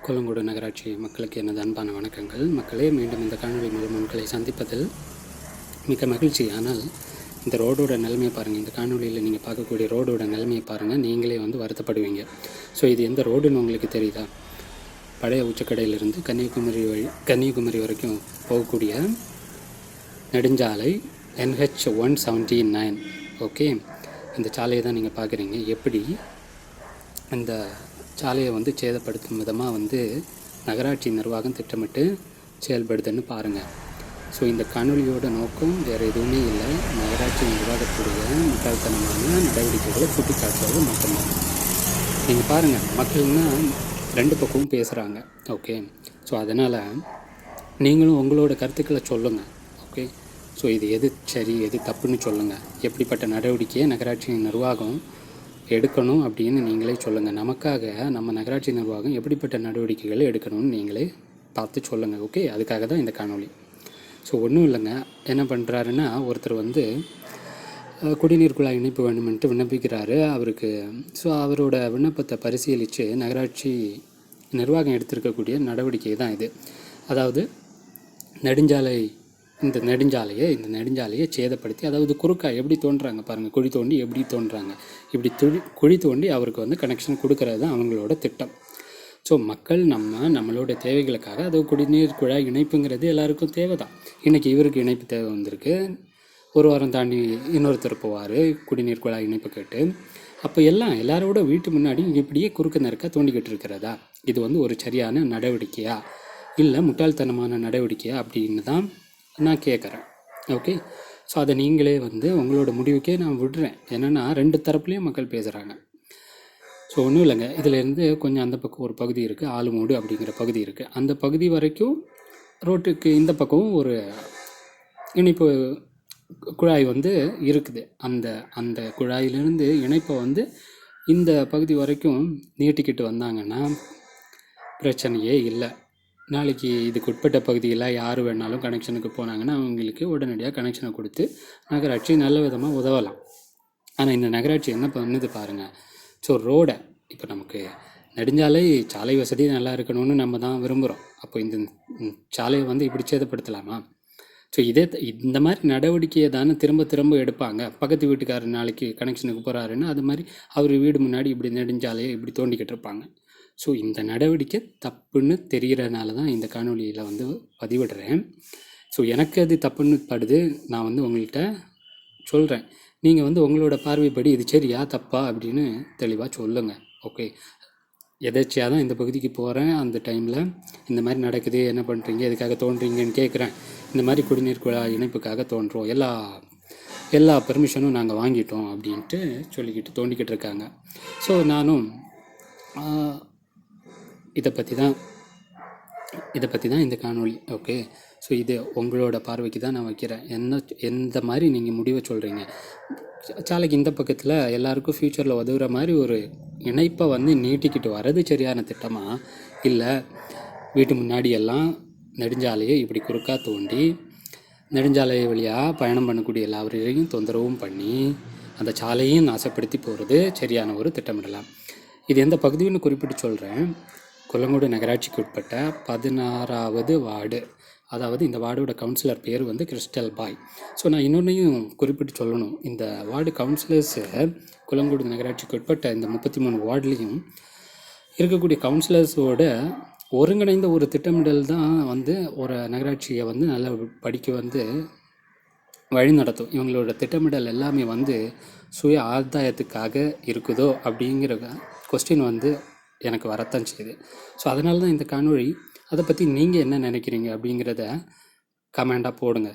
கொல்லங்கோடு நகராட்சி மக்களுக்கு எனது அன்பான வணக்கங்கள். மக்களே, மீண்டும் இந்த காணொலி மூலம் உங்களை சந்திப்பதில் மிக மகிழ்ச்சி. ஆனால் இந்த ரோடோட நிலைமையை பாருங்கள். இந்த காணொலியில் நீங்கள் பார்க்கக்கூடிய ரோடோட நிலைமையை பாருங்கள், நீங்களே வருத்தப்படுவீங்க. ஸோ இது எந்த ரோடுன்னு உங்களுக்கு தெரியுதா? பழைய உச்சக்கடையிலிருந்து கன்னியாகுமரி வரைக்கும் போகக்கூடிய நெடுஞ்சாலை NH 179. ஓகே, இந்த சாலையை தான் நீங்கள் பார்க்குறீங்க. எப்படி இந்த சாலையை சேதப்படுத்தும் விதமாக நகராட்சி நிர்வாகம் திட்டமிட்டு செயல்படுதுன்னு பாருங்கள். ஸோ இந்த காணொலியோட நோக்கம் வேறு எதுவுமே இல்லை, நகராட்சி நிர்வாகத்துடைய முட்டாள்தனமான நடவடிக்கைகளை சுட்டி காட்டுறது மட்டும்தான். நீங்கள் பாருங்கள், மக்கள்னால் ரெண்டு பக்கமும் பேசுகிறாங்க. ஓகே, ஸோ அதனால் நீங்களும் உங்களோட கருத்துக்களை சொல்லுங்கள். ஓகே, ஸோ இது எது சரி எது தப்புன்னு சொல்லுங்கள். எப்படிப்பட்ட நடவடிக்கையை நகராட்சி நிர்வாகம் எடுக்கணும் அப்படின்னு நீங்களே சொல்லுங்கள். நமக்காக நம்ம நகராட்சி நிர்வாகம் எப்படிப்பட்ட நடவடிக்கைகளை எடுக்கணும்னு நீங்களே பார்த்து சொல்லுங்கள். ஓகே, அதுக்காக தான் இந்த காணொலி. ஸோ ஒன்றும் இல்லைங்க, என்ன பண்ணுறாருன்னா, ஒருத்தர் குடிநீர் குழாய் இணைப்பு வேணுமென்ட்டு விண்ணப்பிக்கிறாரு. அவருக்கு அவரோட விண்ணப்பத்தை பரிசீலித்து நகராட்சி நிர்வாகம் எடுத்திருக்கக்கூடிய நடவடிக்கை தான் இது. அதாவது இந்த நெடுஞ்சாலையை சேதப்படுத்தி, அதாவது குறுக்கா எப்படி தோன்றாங்க பாருங்கள், குழி தோண்டி எப்படி தோன்றாங்க, இப்படி குழி தோண்டி அவருக்கு கனெக்ஷன் கொடுக்கறது தான் அவங்களோட திட்டம். ஸோ மக்கள் நம்மளோட தேவைகளுக்காக, அது குடிநீர் குழாய் இணைப்புங்கிறது எல்லாருக்கும் தேவை தான். இன்றைக்கி இவருக்கு இணைப்பு தேவை வந்திருக்கு, ஒரு வாரம் தாண்டி இன்னொருத்தர் போவார் குடிநீர் குழாய் இணைப்பு கேட்டு. அப்போ எல்லாரோட வீட்டு முன்னாடி இப்படியே குறுக்க நெருக்க தோண்டிக்கிட்டு இருக்கிறதா? இது ஒரு சரியான நடவடிக்கையா இல்லை முட்டாள்தனமான நடவடிக்கையா அப்படின்னு தான் நான் கேட்குறேன். ஓகே, ஸோ அதை நீங்களே உங்களோட முடிவுக்கே நான் விடுறேன். என்னென்னா, ரெண்டு தரப்புலேயும் மக்கள் பேசுகிறாங்க. ஸோ ஒன்றும் இல்லைங்க, இதிலேருந்து கொஞ்சம் அந்த பக்கம் ஒரு பகுதி இருக்குது, ஆலுமூடு அப்படிங்கிற பகுதி இருக்குது. அந்த பகுதி வரைக்கும் ரோட்டுக்கு இந்த பக்கம் ஒரு இணைப்பு குழாய் இருக்குது. அந்த குழாயிலிருந்து இணைப்பை இந்த பகுதி வரைக்கும் நீட்டிக்கிட்டு வந்தாங்கன்னா பிரச்சனையே இல்லை. நாளைக்கு இதுக்கு உட்பட்ட பகுதியில் யார் வேணாலும் கனெக்ஷனுக்கு போனாங்கன்னா அவங்களுக்கு உடனடியாக கனெக்ஷனை கொடுத்து நகராட்சி நல்ல விதமாக உதவலாம். ஆனால் இந்த நகராட்சி என்ன பண்ணுது பாருங்கள். ஸோ ரோடை இப்போ நமக்கு சாலை வசதி நல்லா இருக்கணும்னு நம்ம தான் விரும்புகிறோம். அப்போ இந்த சாலையை இப்படி சேதப்படுத்தலாமா? ஸோ இந்த மாதிரி நடவடிக்கையை தானே திரும்ப எடுப்பாங்க. பக்கத்து வீட்டுக்காரர் நாளைக்கு கனெக்ஷனுக்கு போகிறாருன்னா அது மாதிரி அவர் வீடு முன்னாடி இப்படி நெடுஞ்சாலையை இப்படி தோண்டிக்கிட்டு இருப்பாங்க. ஸோ இந்த நடவடிக்கை தப்புன்னு தெரிகிறனால தான் இந்த காணொலியில் பதிவிடுறேன். ஸோ எனக்கு அது தப்புன்னு படுது, நான் உங்கள்கிட்ட சொல்கிறேன். நீங்கள் உங்களோட பார்வைப்படி இது சரியா தப்பா அப்படின்னு தெளிவாக சொல்லுங்கள். ஓகே, எதாச்சியாக தான் இந்த பகுதிக்கு போகிறேன், அந்த டைமில் இந்த மாதிரி நடக்குது, என்ன பண்ணுறீங்க, எதுக்காக தோன்றீங்கன்னு கேட்குறேன். இந்த மாதிரி குடிநீர் குழாய் இணைப்புக்காக தோன்றோம், எல்லா பெர்மிஷனும் நாங்கள் வாங்கிட்டோம் அப்படின்ட்டு சொல்லிக்கிட்டு தோண்டிக்கிட்டு இருக்காங்க. ஸோ நானும் இதை பற்றி தான் இந்த காணொலி. ஓகே, ஸோ இது உங்களோட பார்வைக்கு தான் நான் வைக்கிறேன். எந்த மாதிரி நீங்கள் முடிவை சொல்கிறீங்க? சாலைக்கு இந்த பக்கத்தில் எல்லாருக்கும் ஃப்யூச்சரில் உதவுற மாதிரி ஒரு இணைப்பை நீட்டிக்கிட்டு வர்றது சரியான திட்டமாக, இல்லை வீட்டு முன்னாடி எல்லாம் நெடுஞ்சாலையை இப்படி குறுக்காக தோண்டி நெடுஞ்சாலை வழியாக பயணம் பண்ணக்கூடிய எல்லாரையும் தொந்தரவும் பண்ணி அந்த சாலையும் நாசப்படுத்தி போகிறது சரியான ஒரு திட்டமிடலாம்? இது எந்த பகுதின்னு குறிப்பிட்டு சொல்கிறேன். கொல்லங்கோடு நகராட்சிக்கு உட்பட்ட 16வது வார்டு, அதாவது இந்த வார்டோட கவுன்சிலர் பேர் கிறிஸ்டல் பாய். ஸோ நான் இன்னொன்றையும் குறிப்பிட்டு சொல்லணும். இந்த வார்டு கவுன்சிலர்ஸு கொல்லங்கோடு நகராட்சிக்கு உட்பட்ட இந்த 33 வார்டுலேயும் இருக்கக்கூடிய கவுன்சிலர்ஸோட ஒருங்கிணைந்த ஒரு திட்டமிடல் தான் ஒரு நகராட்சியை நல்ல படிக்க வழி நடத்தும். இவங்களோட திட்டமிடல் எல்லாமே சுய ஆதாயத்துக்காக இருக்குதோ அப்படிங்கிற கொஸ்டின் எனக்கு வரத்தான் செய்யுது. ஸோ அதனால தான் இந்த காணொளி. அதை பற்றி நீங்கள் என்ன நினைக்கிறீங்க அப்படிங்கிறத கமெண்டாக போடுங்க.